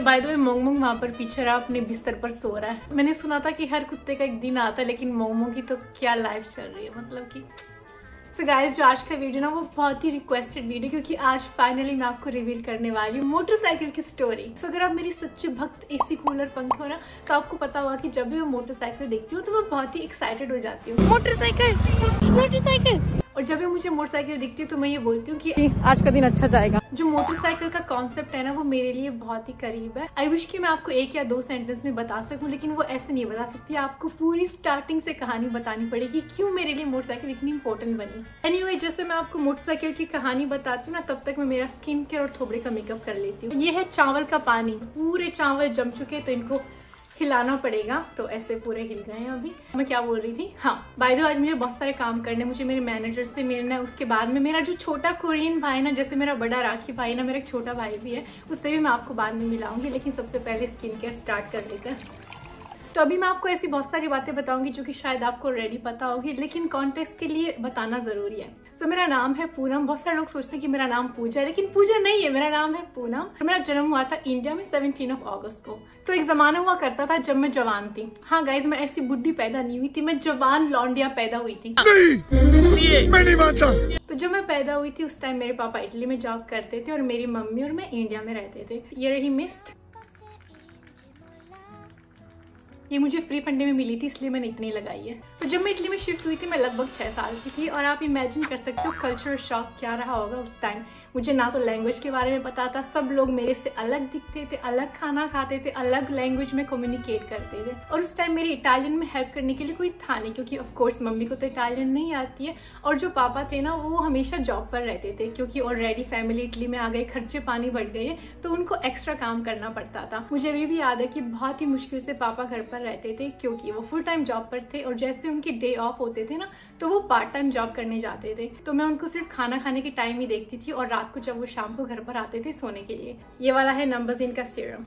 By the way मोंग वहाँ पर पीछे रहा अपने बिस्तर पर सो रहा है। मैंने सुना था कि हर कुत्ते का एक दिन आता है, लेकिन मोंग की तो क्या लाइफ चल रही है, मतलब कि। सो गाइस, जो आज का वीडियो ना वो बहुत ही रिक्वेस्टेड वीडियो, क्योंकि आज फाइनली मैं आपको रिवील करने वाली हूँ मोटरसाइकिल की स्टोरी। सो अगर आप मेरी सच्चे भक्त एसी कूलर पंख हो ना, तो आपको पता होगा कि जब भी मैं मोटरसाइकिल देखती हूँ तो मैं बहुत ही एक्साइटेड हो जाती हूँ। मोटरसाइकिल। और जब भी मुझे मोटरसाइकिल दिखती है तो मैं ये बोलती हूँ कि आज का दिन अच्छा जाएगा। जो मोटरसाइकिल का कॉन्सेप्ट है ना वो मेरे लिए बहुत ही करीब है। आई विश कि मैं आपको 1 या 2 सेंटेंस में बता सकूं, लेकिन वो ऐसे नहीं बता सकती। आपको पूरी स्टार्टिंग से कहानी बतानी पड़ेगी क्यों मेरे लिए मोटरसाइकिल इतनी इंपॉर्टेंट बनी। एनीवे, जैसे मैं आपको मोटरसाइकिल की कहानी बताती हूँ ना, तब तक मैं मेरा स्किन केयर और थोबड़े का मेकअप कर लेती हूँ। ये है चावल का पानी। पूरे चावल जम चुके तो इनको हिलाना पड़ेगा। तो ऐसे पूरे हिल गए हैं। अभी मैं क्या बोल रही थी, हाँ, बाय द वे आज मुझे बहुत सारे काम करने, मुझे मेरे मैनेजर से मिलना है। उसके बाद में मेरा जो छोटा कोरियन भाई ना, जैसे मेरा बड़ा राखी भाई ना, मेरा एक छोटा भाई भी है, उससे भी मैं आपको बाद में मिलाऊंगी। लेकिन सबसे पहले स्किन केयर स्टार्ट कर लेते हैं। तो अभी मैं आपको ऐसी बहुत सारी बातें बताऊंगी जो कि शायद आपको ऑलरेडी पता होगी, लेकिन कॉन्टेक्स्ट के लिए बताना जरूरी है। सो मेरा नाम है पूनम। बहुत सारे लोग सोचते हैं कि मेरा नाम पूजा है, लेकिन पूजा नहीं है, मेरा नाम है पूनम। मेरा जन्म हुआ था इंडिया में 17 अगस्त को। तो एक जमाना हुआ करता था जब मैं जवान थी। हाँ गाइज, मैं ऐसी बुढ़ी पैदा नहीं हुई थी, मैं जवान लौंडिया पैदा हुई थी। नहीं, मैं नहीं मानता। तो जब मैं पैदा हुई थी उस टाइम मेरे पापा इटली में जॉब करते थे और मेरी मम्मी और मैं इंडिया में रहते थे। ये रही मिस्ट। ये मुझे फ्री फंडे में मिली थी, इसलिए मैंने इतनी लगाई है। तो जब मैं इटली में शिफ्ट हुई थी मैं लगभग 6 साल की थी। और आप इमेजिन कर सकते हो कल्चर शॉक क्या रहा होगा उस टाइम। मुझे ना तो लैंग्वेज के बारे में पता था, सब लोग मेरे से अलग दिखते थे, अलग खाना खाते थे, अलग लैंग्वेज में कम्युनिकेट करते थे। और उस टाइम मेरी इटालियन में हेल्प करने के लिए कोई था नहीं, क्योंकि ऑफकोर्स मम्मी को तो इटालियन नहीं आती है। और जो पापा थे ना वो हमेशा जॉब पर रहते थे, क्योंकि ऑलरेडी फैमिली इटली में आ गई, खर्चे पानी बढ़ गए, तो उनको एक्स्ट्रा काम करना पड़ता था। मुझे अभी भी याद है कि बहुत ही मुश्किल से पापा घर पर रहते थे, क्योंकि वो फुल टाइम जॉब पर थे। और जैसे उनके डे ऑफ होते थे ना, तो वो पार्ट टाइम जॉब करने जाते थे। तो मैं उनको सिर्फ खाना खाने के टाइम ही देखती थी, और रात को जब वो शाम को घर पर आते थे सोने के लिए। ये वाला है नंबरज़ीन का सीरम।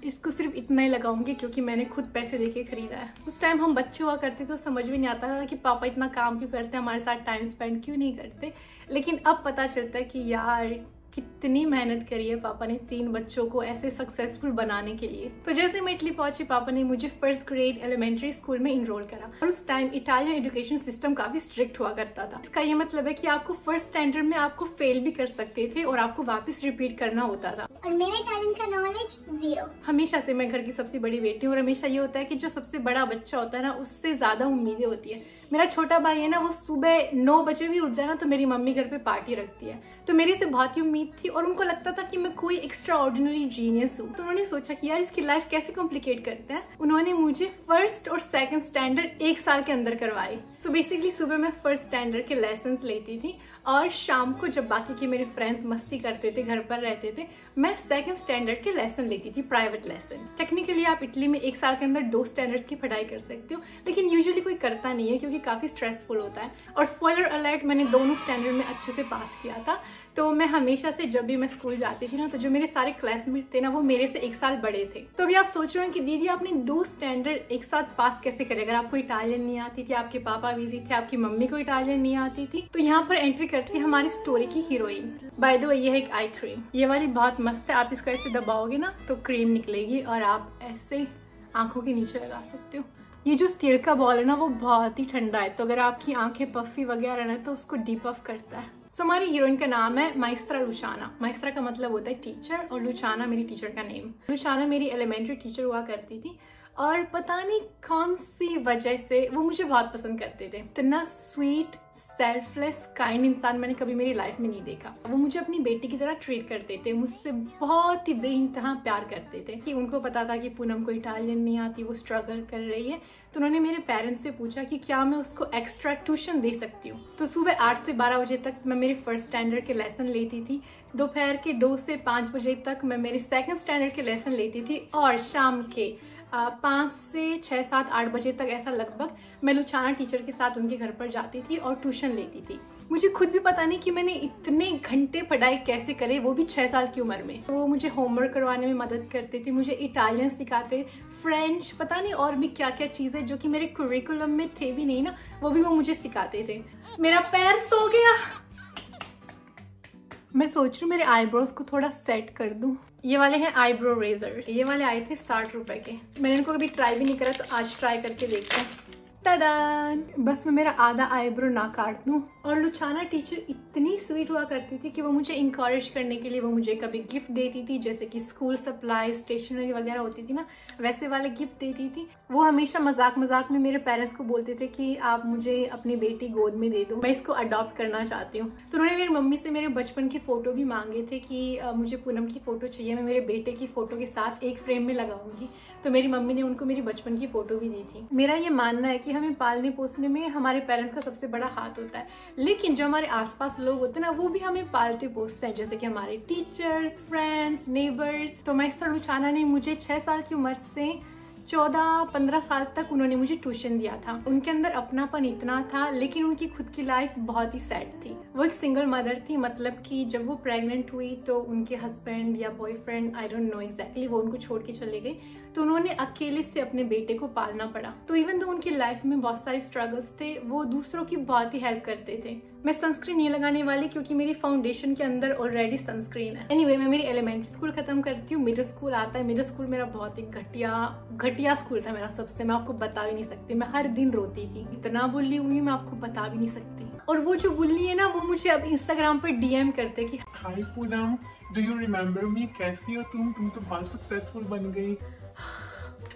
इसको सिर्फ इतना ही लगाऊंगी क्योंकि मैंने खुद पैसे देके खरीदा है। उस टाइम हम बच्चे हुआ करते तो समझ में नहीं आता था कि पापा इतना काम क्यों करते हैं, हमारे साथ टाइम स्पेंड क्यों नहीं करते। लेकिन अब पता चलता है कि यार कितनी मेहनत करी है पापा ने 3 बच्चों को ऐसे सक्सेसफुल बनाने के लिए। तो जैसे मैं इटली पहुंची, पापा ने मुझे फर्स्ट ग्रेड एलिमेंट्री स्कूल में इनरोल करा। और उस टाइम इटालियन एजुकेशन सिस्टम काफी स्ट्रिक्ट हुआ करता था। इसका ये मतलब है कि आपको फर्स्ट स्टैंडर्ड में आपको फेल भी कर सकते थे और आपको वापस रिपीट करना होता था। और मेरा इटालियन का नॉलेज 0। हमेशा से मैं घर की सबसे बड़ी बेटी हूँ, और हमेशा ये होता है कि जो सबसे बड़ा बच्चा होता है ना, उससे ज्यादा उम्मीदें होती है। मेरा छोटा भाई है ना, वो सुबह 9 बजे भी उठ जाए ना तो मेरी मम्मी घर पे पार्टी रखती है। तो मेरे से बहुत ही उम्मीद थी, और उनको लगता था कि मैं कोई एक्स्ट्रा ऑर्डिनरी जीनियस हूँ। तो उन्होंने सोचा कि यार इसकी लाइफ कैसे कॉम्प्लिकेट करते हैं। उन्होंने मुझे फर्स्ट और सेकंड स्टैंडर्ड 1 साल के अंदर करवाए। सो बेसिकली सुबह मैं फर्स्ट स्टैंडर्ड के लेसन्स लेती थी, और शाम को जब बाकी के मेरे फ्रेंड्स मस्ती करते थे, घर पर रहते थे, मैं सेकंड स्टैंडर्ड के लेसन लेती थी, प्राइवेट लेसन। टेक्निकली आप इटली में 1 साल के अंदर 2 स्टैंडर्ड्स की पढ़ाई कर सकते हो, लेकिन यूजुअली कोई करता नहीं है क्योंकि काफी स्ट्रेसफुल होता है। और स्पॉइलर अलर्ट, मैंने दोनों स्टैंडर्ड में अच्छे से पास किया था। तो मैं हमेशा से जब भी मैं स्कूल जाती थी ना, तो जो मेरे सारे क्लासमेट थे ना वो मेरे से 1 साल बड़े थे। तो अभी आप सोच रहे हो कि दीदी आपने 2 स्टैंडर्ड एक साथ पास कैसे करे, अगर आपको इटालियन नहीं आती थी, आपके पापा बिजी थे, आपकी मम्मी को इटालियन नहीं आती थी। तो यहाँ पर एंट्री करती है हमारी स्टोरी की हीरोइन। बाय द वे, ये है एक आई क्रीम। ये वाली बहुत मस्त है। आप इसको ऐसे दबाओगे ना तो क्रीम निकलेगी, और आप ऐसे आंखों के नीचे लगा सकते हो। ये जो स्टील का बॉल है ना वो बहुत ही ठंडा है, तो अगर आपकी आंखें पफी वगैरह ना तो उसको डीपफ करता है। सो हमारी हीरोइन का नाम है माइस्त्रा लुचाना। माइस्त्रा का मतलब होता है टीचर, और लुचाना मेरी टीचर का नेम। लुचाना मेरी एलिमेंट्री टीचर हुआ करती थी, और पता नहीं कौन सी वजह से वो मुझे बहुत पसंद करते थे। इतना स्वीट, सेल्फलेस, काइंड इंसान मैंने कभी मेरी लाइफ में नहीं देखा। वो मुझे अपनी बेटी की तरह ट्रीट करते थे, मुझसे बहुत ही बेइंतहा प्यार करते थे। कि उनको पता था कि पूनम को इटालियन नहीं आती, वो स्ट्रगल कर रही है। तो उन्होंने मेरे पेरेंट्स से पूछा कि क्या मैं उसको एक्स्ट्रा ट्यूशन दे सकती हूँ। तो सुबह 8 से 12 बजे तक मैं मेरे फर्स्ट स्टैंडर्ड के लेसन लेती थी, दोपहर के 2 से 5 बजे तक मैं मेरे सेकंड स्टैंडर्ड के लेसन लेती थी, और शाम के 5 से 6, 7, 8 बजे तक ऐसा लगभग मैं लुचाना टीचर के साथ उनके घर पर जाती थी और ट्यूशन लेती थी। मुझे खुद भी पता नहीं कि मैंने इतने घंटे पढ़ाई कैसे करे, वो भी 6 साल की उम्र में। तो वो मुझे होमवर्क करवाने में मदद करते थे, मुझे इटालियन सिखाते, फ्रेंच, पता नहीं और भी क्या क्या चीज़ें जो कि मेरे करिकुलम में थे भी नहीं ना, वो भी वो मुझे सिखाते थे। मेरा पैर सो गया। मैं सोच रही हूँ मेरे आईब्रोज को थोड़ा सेट कर दूँ। ये वाले हैं आईब्रो रेजर। ये वाले आए थे 60 रुपए के। मैंने इनको कभी ट्राई भी नहीं करा तो आज ट्राई करके देखते हैं। तदान! बस मैं मेरा आधा आईब्रो ना काट दूं। और लुचाना टीचर इतनी स्वीट हुआ करती थी कि वो मुझे इंकरेज करने के लिए वो मुझे कभी गिफ्ट देती थी, जैसे कि स्कूल सप्लाई, स्टेशनरी वगैरह होती थी ना, वैसे वाले गिफ्ट देती थी। वो हमेशा मजाक मजाक में मेरे पेरेंट्स को बोलते थे कि आप मुझे अपनी बेटी गोद में दे दो, मैं इसको अडॉप्ट करना चाहती हूँ। तो उन्होंने मेरी मम्मी से मेरे बचपन की फोटो भी मांगे थे कि मुझे पूनम की फोटो चाहिए, मैं मेरे बेटे की फोटो के साथ एक फ्रेम में लगाऊंगी। तो मेरी मम्मी ने उनको मेरी बचपन की फोटो भी दी थी। मेरा ये मानना है कि हमें पालने पोसने में हमारे पेरेंट्स का सबसे बड़ा हाथ होता है, लेकिन जो हमारे आसपास लोग होते हैं ना, वो भी हमें पालते पोसते हैं, जैसे कि हमारे टीचर्स, फ्रेंड्स, नेबर्स। तो मैं इस तरह लुचाना ने मुझे 6 साल की उम्र से 14-15 साल तक उन्होंने मुझे ट्यूशन दिया था। उनके अंदर अपनापन इतना था, लेकिन उनकी खुद की लाइफ बहुत ही सैड थी। वो एक सिंगल मदर थी, मतलब कि जब वो प्रेग्नेंट हुई तो उनके हस्बैंड या boyfriend, I don't know exactly, वो उनको छोड़ के चले गए, तो उन्होंने अकेले से अपने बेटे को पालना पड़ा। तो इवन तो उनकी लाइफ में बहुत सारे स्ट्रगल्स थे, वो दूसरों की बहुत ही हेल्प करते थे। मैं सनस्क्रीन नहीं लगाने वाली क्योंकि मेरी फाउंडेशन के अंदर ऑलरेडी सनस्क्रीन है। एनीवे, मैं मेरी एलिमेंट्री स्कूल खत्म करती हूँ, मिडिल स्कूल आता है। मिडिल स्कूल मेरा बहुत ही घटिया स्कूल था मेरा सबसे, मैं आपको बता भी नहीं सकती। मैं हर दिन रोती थी, इतना बुल्ली हुई मैं आपको बता भी नहीं सकती। और वो जो बुल्ली है ना, वो मुझे अब इंस्टाग्राम पर डीएम करते कि hi Poonam, do you remember me, कैसी हो तुम तो बहुत सक्सेसफुल बन गई।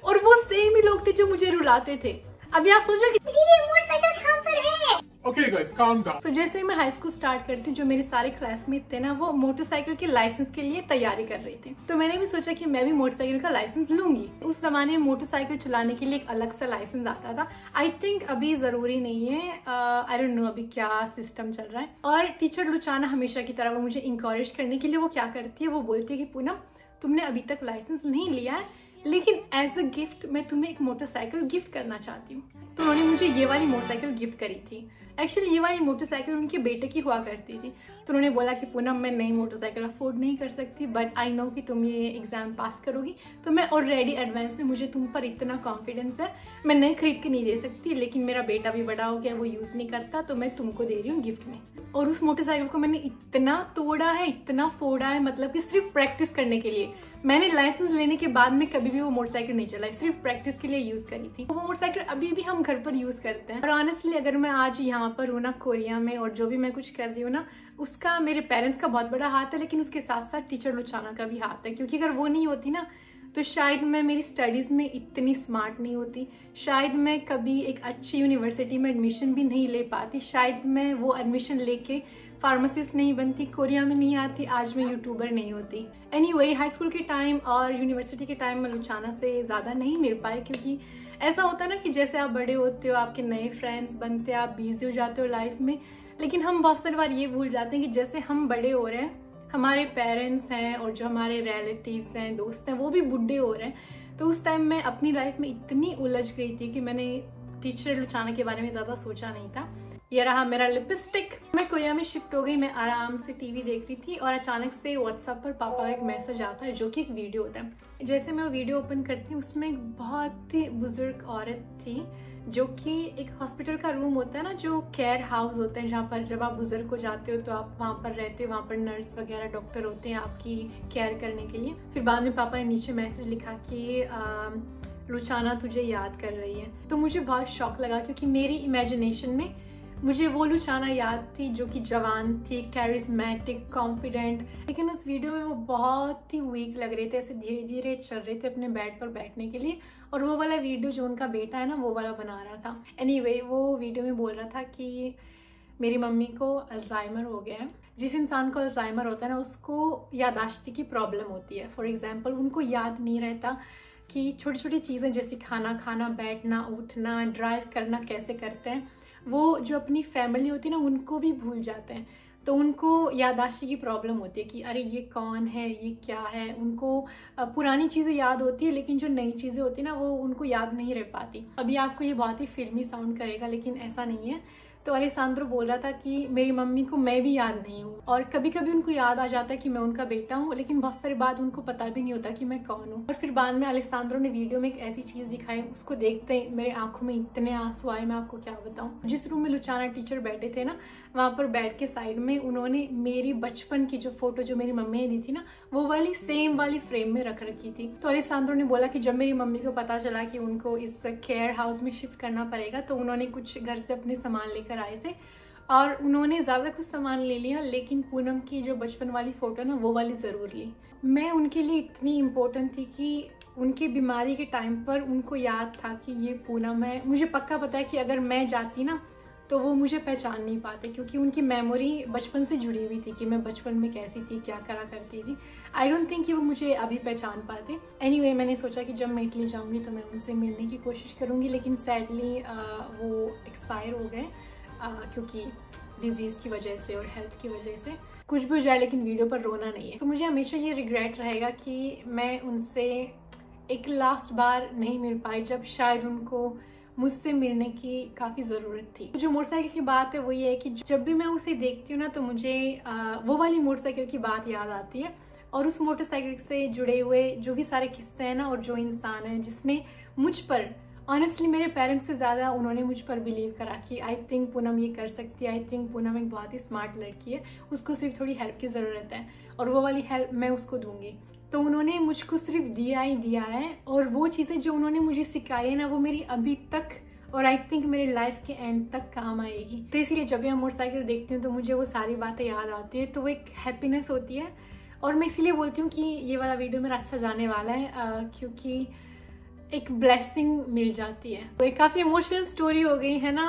और वो सेम ही लोग थे जो मुझे रुलाते थे। अभी आप सोच रहे हो कि दीदी मोटरसाइकिल कहाँ पर है? Okay guys, calm down. तो जैसे मैं हाई स्कूल स्टार्ट करती हूँ, जो मेरे सारे क्लासमेट थे ना, वो मोटरसाइकिल के लाइसेंस के लिए तैयारी कर रहे थे। तो मैंने भी सोचा कि मैं भी मोटरसाइकिल का लाइसेंस लूंगी। उस जमाने में मोटरसाइकिल चलाने के लिए एक अलग सा लाइसेंस आता था। आई थिंक अभी जरूरी नहीं है, आई डोंट नो अभी क्या सिस्टम चल रहा है। और टीचर लुचाना हमेशा की तरह वो मुझे इंकरेज करने के लिए वो क्या करती है, वो बोलती है कि पूनम, तुमने अभी तक लाइसेंस नहीं लिया है, लेकिन एज अ गिफ्ट मैं तुम्हें एक मोटरसाइकिल गिफ्ट करना चाहती हूँ। तो उन्होंने मुझे ये वाली मोटरसाइकिल गिफ्ट करी थी। एक्चुअली ये वाली मोटरसाइकिल उनके बेटे की हुआ करती थी। तो उन्होंने बोला कि पूनम, मैं नई मोटरसाइकिल अफोर्ड नहीं कर सकती, बट आई नो कि तुम ये एग्जाम पास करोगी, तो मैं ऑलरेडी एडवांस से, मुझे तुम पर इतना कॉन्फिडेंस है, मैं नई खरीद के नहीं दे सकती, लेकिन मेरा बेटा भी बड़ा हो गया, वो यूज़ नहीं करता, तो मैं तुमको दे रही हूँ गिफ्ट में। और उस मोटरसाइकिल को मैंने इतना तोड़ा है, इतना फोड़ा है, मतलब कि सिर्फ प्रैक्टिस करने के लिए। मैंने लाइसेंस लेने के बाद में कभी भी वो मोटरसाइकिल नहीं चलाई, सिर्फ प्रैक्टिस के लिए यूज करी थी। वो मोटरसाइकिल अभी भी हम घर पर यूज करते हैं। और ऑनेस्टली अगर मैं आज यहाँ पर हूँ ना, कोरिया में, और जो भी मैं कुछ कर रही हूँ ना, उसका मेरे पेरेंट्स का बहुत बड़ा हाथ है, लेकिन उसके साथ साथ टीचर लुचाना का भी हाथ है। क्योंकि अगर वो नहीं होती ना, तो शायद मैं मेरी स्टडीज़ में इतनी स्मार्ट नहीं होती, शायद मैं कभी एक अच्छी यूनिवर्सिटी में एडमिशन भी नहीं ले पाती, शायद मैं वो एडमिशन लेके फार्मासिस्ट नहीं बनती, कोरिया में नहीं आती, आज मैं यूट्यूबर नहीं होती। एनीवे, हाई स्कूल के टाइम और यूनिवर्सिटी के टाइम में लुचाना से ज़्यादा नहीं मिल पाए, क्योंकि ऐसा होता है ना कि जैसे आप बड़े होते हो, आपके नए फ्रेंड्स बनते हैं, आप बिजी हो जाते हो लाइफ में, लेकिन हम बहुत सारी बार ये भूल जाते हैं कि जैसे हम बड़े हो रहे हैं, हमारे पेरेंट्स हैं और जो हमारे रिलेटिव्स हैं, दोस्त हैं, वो भी बूढ़े हो रहे हैं। तो उस टाइम मैं अपनी लाइफ में इतनी उलझ गई थी कि मैंने टीचर लुचाना के बारे में ज़्यादा सोचा नहीं था। ये रहा मेरा लिपस्टिक। मैं कोरिया में शिफ्ट हो गई, मैं आराम से टीवी देखती थी और अचानक से व्हाट्सएप पर पापा का एक मैसेज आता है, जो कि एक वीडियो होता है। जैसे मैं वो वीडियो ओपन करती हूँ, उसमें एक बहुत ही बुजुर्ग औरत थी, जो कि एक हॉस्पिटल का रूम होता है ना, जो केयर हाउस होते हैं, जहाँ पर जब आप बुजुर्ग हो जाते हो तो आप वहाँ पर रहते हो, वहाँ पर नर्स वगैरह डॉक्टर होते हैं आपकी केयर करने के लिए। फिर बाद में पापा ने नीचे मैसेज लिखा कि लुचाना तुझे याद कर रही है। तो मुझे बहुत शौक लगा, क्योंकि मेरी इमेजिनेशन में मुझे वो लुचाना याद थी जो कि जवान थी, कैरिज्मेटिक, कॉन्फिडेंट, लेकिन उस वीडियो में वो बहुत ही वीक लग रहे थे, ऐसे धीरे धीरे चल रहे थे अपने बेड पर बैठने के लिए। और वो वाला वीडियो जो उनका बेटा है ना, वो वाला बना रहा था। एनीवे, वो वीडियो में बोल रहा था कि मेरी मम्मी को अल्जाइमर हो गया है। जिस इंसान को अल्जाइमर होता है ना, उसको याददाश्त की प्रॉब्लम होती है। फॉर एग्जाम्पल, उनको याद नहीं रहता कि छोटी छोटी चीज़ें जैसे खाना खाना, बैठना, उठना, ड्राइव करना कैसे करते हैं। वो जो अपनी फैमिली होती है ना, उनको भी भूल जाते हैं। तो उनको याददाश्त की प्रॉब्लम होती है कि अरे ये कौन है, ये क्या है। उनको पुरानी चीज़ें याद होती है, लेकिन जो नई चीज़ें होती है ना, वो उनको याद नहीं रह पाती। अभी आपको ये बहुत ही फिल्मी साउंड करेगा, लेकिन ऐसा नहीं है। तो अलेसांद्रो बोल रहा था कि मेरी मम्मी को मैं भी याद नहीं हूँ, और कभी कभी उनको याद आ जाता है कि मैं उनका बेटा हूँ, लेकिन बहुत सारी बात उनको पता भी नहीं होता कि मैं कौन हूँ। और फिर बाद में अलेसांद्रो ने वीडियो में एक ऐसी चीज़ दिखाई, उसको देखते ही मेरे आंखों में इतने आंसू आए, मैं आपको क्या बताऊँ। जिस रूम में लुचाना टीचर बैठे थे ना, वहाँ पर बैठ के साइड में उन्होंने मेरी बचपन की जो फोटो जो मेरी मम्मी ने दी थी ना, वो वाली सेम वाली फ्रेम में रख रखी थी। तो अलेसांद्रो ने बोला कि जब मेरी मम्मी को पता चला कि उनको इस केयर हाउस में शिफ्ट करना पड़ेगा, तो उन्होंने कुछ घर से अपने सामान लेकर आए थे और उन्होंने ज़्यादा कुछ सामान ले लिया, लेकिन पूनम की जो बचपन वाली फ़ोटो ना, वो वाली ज़रूर ली। मैं उनके लिए इतनी इम्पोर्टेंट थी कि उनकी बीमारी के टाइम पर उनको याद था कि ये पूनम है। मुझे पक्का पता है कि अगर मैं जाती ना, तो वो मुझे पहचान नहीं पाते, क्योंकि उनकी मेमोरी बचपन से जुड़ी हुई थी कि मैं बचपन में कैसी थी, क्या करा करती थी। आई डोंट थिंक कि वो मुझे अभी पहचान पाते। एनीवे, मैंने सोचा कि जब मैं इटली जाऊंगी तो मैं उनसे मिलने की कोशिश करूंगी, लेकिन सैडली वो एक्सपायर हो गए क्योंकि डिजीज़ की वजह से और हेल्थ की वजह से। कुछ भी हो जाए, लेकिन वीडियो पर रोना नहीं है। तो मुझे हमेशा ये रिग्रेट रहेगा कि मैं उनसे एक लास्ट बार नहीं मिल पाई, जब शायद उनको मुझसे मिलने की काफ़ी ज़रूरत थी। जो मोटरसाइकिल की बात है वो ये है कि जब भी मैं उसे देखती हूँ ना, तो मुझे वो वाली मोटरसाइकिल की बात याद आती है, और उस मोटरसाइकिल से जुड़े हुए जो भी सारे किस्से हैं ना, और जो इंसान है जिसने मुझ पर, ऑनेस्टली मेरे पेरेंट्स से ज़्यादा उन्होंने मुझ पर बिलीव करा कि आई थिंक पूनम ये कर सकती है, आई थिंक पूनम एक बहुत ही स्मार्ट लड़की है, उसको सिर्फ थोड़ी हेल्प की ज़रूरत है और वो वाली हेल्प मैं उसको दूंगी। तो उन्होंने मुझको सिर्फ दिया ही दिया है, और वो चीज़ें जो उन्होंने मुझे सिखाई है ना, वो मेरी अभी तक और आई थिंक मेरे लाइफ के एंड तक काम आएगी। तो इसलिए जब भी मैं मोटरसाइकिल देखती हूँ तो मुझे वो सारी बातें याद आती है, तो वो एक हैप्पीनेस होती है। और मैं इसीलिए बोलती हूँ कि ये वाला वीडियो मेरा अच्छा जाने वाला है, क्योंकि एक ब्लेसिंग मिल जाती है। तो एक काफ़ी इमोशनल स्टोरी हो गई है ना।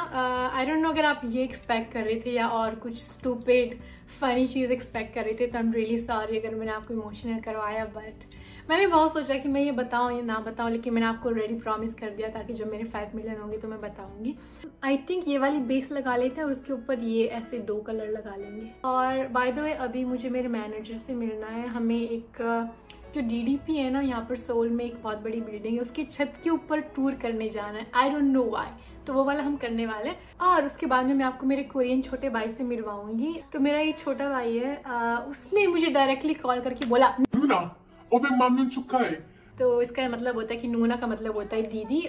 आई डोंट नो अगर आप ये एक्सपेक्ट कर रहे थे या और कुछ स्टूपिड फनी चीज़ एक्सपेक्ट कर रहे थे, तो आई एम रियली सॉरी अगर मैंने आपको इमोशनल करवाया। बट मैंने बहुत सोचा कि मैं ये बताऊँ या ना बताऊँ, लेकिन मैंने आपको ऑलरेडी प्रॉमिस कर दिया था कि जब मेरे 5 मिलियन होंगे तो मैं बताऊंगी। आई थिंक ये वाली बेस लगा लेते हैं और उसके ऊपर ये ऐसे 2 कलर लगा लेंगे। और बाय द वे, अभी मुझे मेरे मैनेजर से मिलना है। हमें एक जो DDP है ना, यहाँ पर सोल में एक बहुत बड़ी बिल्डिंग है, उसकी छत के ऊपर टूर करने जाना है। आई डोंट नो व्हाई, तो वो वाला हम करने वाले हैं। और उसके बाद में मैं आपको मेरे कोरियन छोटे भाई से मिलवाऊंगी। तो मेरा ये छोटा भाई है, उसने मुझे डायरेक्टली कॉल करके बोला, तो इसका मतलब होता है कि नूना का मतलब होता है दीदी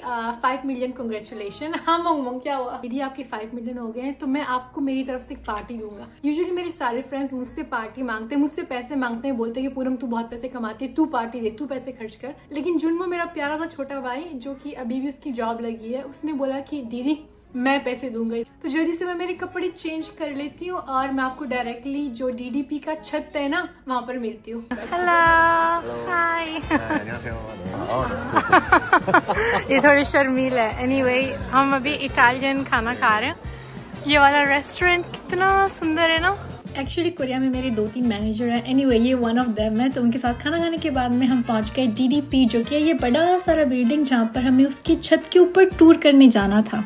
5 मिलियन कांग्रेचुलेशन। हाँ मम्मा, क्या हुआ दीदी, आपके 5 मिलियन हो गए हैं, तो मैं आपको मेरी तरफ से एक पार्टी दूंगा। यूजुअली मेरे सारे फ्रेंड्स मुझसे पार्टी मांगते हैं, मुझसे पैसे मांगते हैं, बोलते हैं कि पूनम तू बहुत पैसे कमाती है, तू पार्टी दे, तू पैसे खर्च कर। लेकिन जुन्मो मेरा प्यारा सा छोटा भाई, जो कि अभी भी उसकी जॉब लगी है, उसने बोला कि दीदी मैं पैसे दूंगा। तो जल्दी से मैं मेरे कपड़े चेंज कर लेती हूँ और मैं आपको डायरेक्टली जो DDP का छत है ना, वहाँ पर मिलती हूँ। हेलो, हाय। ये थोड़ी शर्मील है। एनीवे, हम अभी इटालियन खाना खा रहे हैं। ये वाला रेस्टोरेंट कितना सुंदर है ना। एक्चुअली कोरिया में मेरे 2-3 मैनेजर हैं। एनीवे, ये वन ऑफ देम है। तो उनके साथ खाना खाने के बाद में हम पहुंच गए DDP, जो कि है ये बड़ा सारा बिल्डिंग जहाँ पर हमें उसकी छत के ऊपर टूर करने जाना था।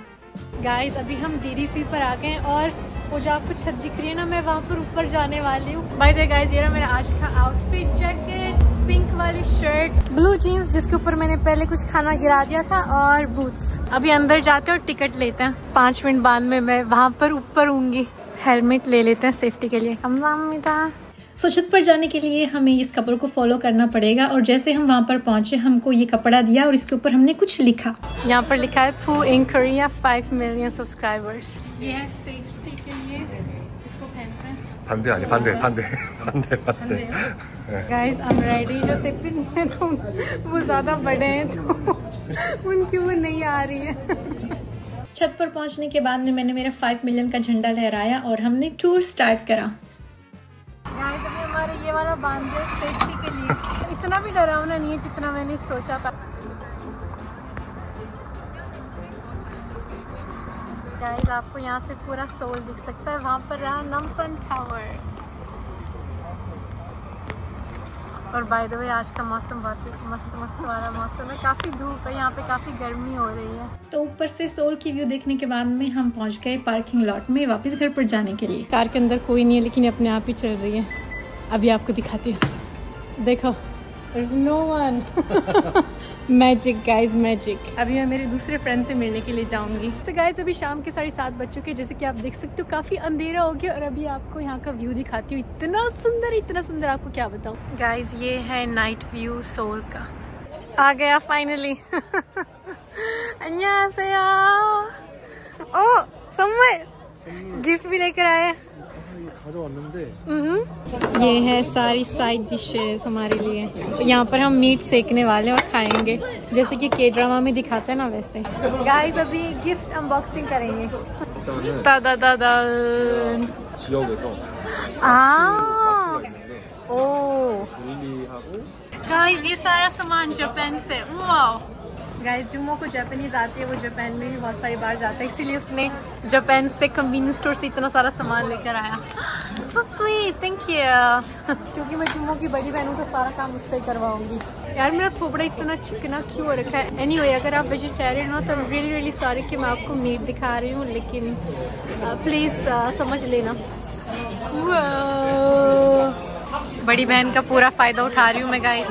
गाइस, अभी हम DDP पर आ गए और वो जो आपको छत दिख रही है ना, मैं वहाँ पर ऊपर जाने वाली हूँ। बाय द वे गाइस, ये रहा मेरा आज का आउटफिट, जैकेट, पिंक वाली शर्ट, ब्लू जीन्स जिसके ऊपर मैंने पहले कुछ खाना गिरा दिया था, और बूट्स। अभी अंदर जाते हैं और टिकट लेते हैं। 5 मिनट बाद में मैं वहाँ पर ऊपर होंगी। हेलमेट ले लेते हैं सेफ्टी के लिए। तो छत पर जाने के लिए हमें इस कपड़े को फॉलो करना पड़ेगा, और जैसे हम वहाँ पर पहुँचे, हमको ये कपड़ा दिया और इसके ऊपर हमने कुछ लिखा। यहाँ पर लिखा है फू इन कोरिया 5 मिलियन सब्सक्राइबर्स। ये है सेफ्टी के लिए, इसको पहनते हैं। 반대. Guys, I am ready. जो टिफिन है तो वो ज़्यादा बड़े हैं, तो उनकी वो नहीं आ रही है। छत पर पहुँचने के बाद में मैंने मेरा 5 मिलियन का झंडा लहराया और हमने टूर स्टार्ट करा। गाइस, अभी हमारे ये वाला बांध है सेफ्टी के लिए। इतना भी डरावना नहीं है जितना मैंने सोचा था। गाइस, आपको यहाँ से पूरा सोल दिख सकता है। वहाँ पर रहा नमसन टावर। और बाय द वे, आज का मौसम बहुत ही मस्त वाला मौसम है। काफ़ी धूप है, यहाँ पे काफ़ी गर्मी हो रही है। तो ऊपर से सोल की व्यू देखने के बाद में हम पहुँच गए पार्किंग लॉट में वापस घर पर जाने के लिए। कार के अंदर कोई नहीं है, लेकिन अपने आप ही चल रही है। अभी आपको दिखाती हूँ, देखो, there's no one। Magic guys magic. अभी मैं मेरे दूसरे फ्रेंड से मिलने के लिए जाऊंगी। तो गाइज अभी शाम के 7:30 बज चुके, जैसे कि आप देख सकते हो काफी अंधेरा हो गया। और अभी आपको यहाँ का व्यू दिखाती हूँ, इतना सुंदर आपको क्या बताऊँ। गाइज ये है नाइट व्यू सोल का। आ गया फाइनली। 안녕하세요। ओ समर गिफ्ट भी लेकर आए। ये है सारी साइड डिशेस हमारे लिए। यहाँ पर हम मीट सेकने वाले और खाएंगे, जैसे कि के ड्रामा में दिखाते हैं ना वैसे। गाइस अभी गिफ्ट अनबॉक्सिंग करेंगे। गाइस ये सारा सामान जापान से। वाओ गाइस जुम्मो को जापानीज आती है, वो जापान में भी बहुत सारी बार जाता है, इसीलिए उसने जापान से कन्वीनियंस स्टोर से इतना सारा सामान लेकर आया। So sweet, thank you. क्योंकि मैं जुम्मो की बड़ी बहनों का सारा काम उससे करवाऊंगी। यार मेरा थोपड़ा इतना चिकना क्यों हो रखा है। एनीवे अगर आप वेजिटेरियन हो तो रियली सॉरी कि मैं आपको मीट दिखा रही हूँ, लेकिन प्लीज़ समझ लेना। बड़ी बहन का पूरा फ़ायदा उठा रही हूँ मैं गाइस।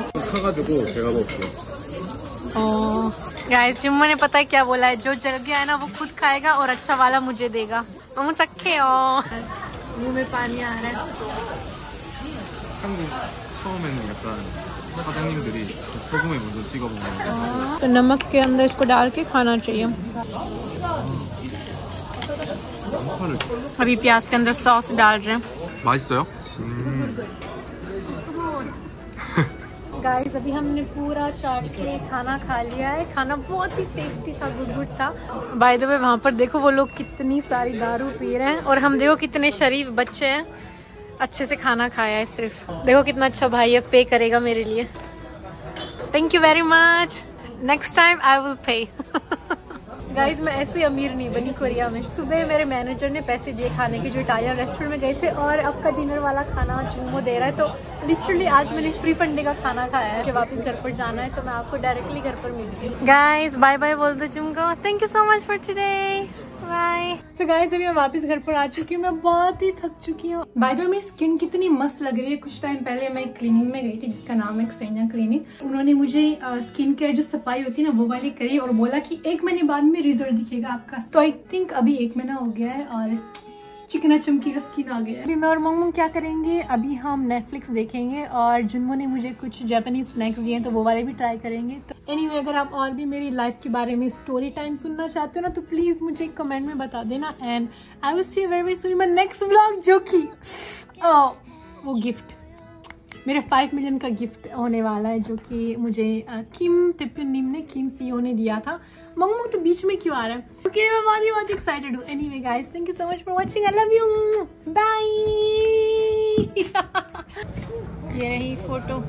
गाइस जुम्मो ने पता है क्या बोला है, जो जल गया है ना वो खुद खाएगा और अच्छा वाला मुझे देगा। मुँह चखे मुँह में पानी आ रहा है। तो नमक के अंदर इसको डाल के खाना चाहिए। अभी प्याज के अंदर सॉस डाल रहे हैं। 맛있어요? गाइस अभी हमने पूरा चाट के खाना खा लिया है। खाना बहुत ही टेस्टी था, गुड था। बाय द वे वहाँ पर देखो वो लोग कितनी सारी दारू पी रहे हैं और हम देखो कितने शरीफ बच्चे हैं, अच्छे से खाना खाया है। सिर्फ देखो कितना अच्छा भाई है, पे करेगा मेरे लिए। Thank you very much, next time I will pay. Guys मैं ऐसे अमीर नहीं बनी कोरिया में। सुबह मेरे मैनेजर ने पैसे दिए खाने के, जो इटालियन रेस्टोरेंट में गए थे, और अब का डिनर वाला खाना जुम्मो दे रहा है। तो लिटरली आज मैंने फ्री फंडे का खाना खाया है। वापस घर पर जाना है तो मैं आपको डायरेक्टली घर पर मिलती हूँ। गाइस बाय बाय बोल दो Jummo. Thank you so much for today, bye. So guys अभी मैं वापस घर पर आ चुकी हूँ, मैं बहुत ही थक चुकी हूँ। बाय द वे मेरी स्किन कितनी मस्त लग रही है। कुछ टाइम पहले मैं क्लिनिक में गई थी जिसका नाम है क्सेनिया क्लिनिक। उन्होंने मुझे स्किन केयर जो सफाई होती है ना वो वाली करी और बोला कि 1 महीने बाद में रिजल्ट दिखेगा आपका। तो आई थिंक अभी 1 महीना हो गया है और चिकना चमकीला स्किन आ गया है। अभी मैं और मम्मा क्या करेंगे, अभी हम नेटफ्लिक्स देखेंगे और जुम्मो ने मुझे कुछ जापानीज स्नैक्स दिए हैं तो वो वाले भी ट्राई करेंगे। तो एनीवे अगर आप और भी मेरी लाइफ के बारे में स्टोरी टाइम सुनना चाहते हो ना तो प्लीज मुझे कमेंट में बता देना। And I will see you very soon in my next vlog, जो कि वो गिफ्ट मेरे 5 मिलियन का गिफ्ट होने वाला है, जो कि मुझे किम टिपिनिम ने, किम सीओ ने दिया था। मंगमू तो बीच में क्यों आ रहा है? ओके मैं बहुत एक्साइटेड हूँ। Anyway guys thank you so much for watching, I love you, bye. ये रही फोटो।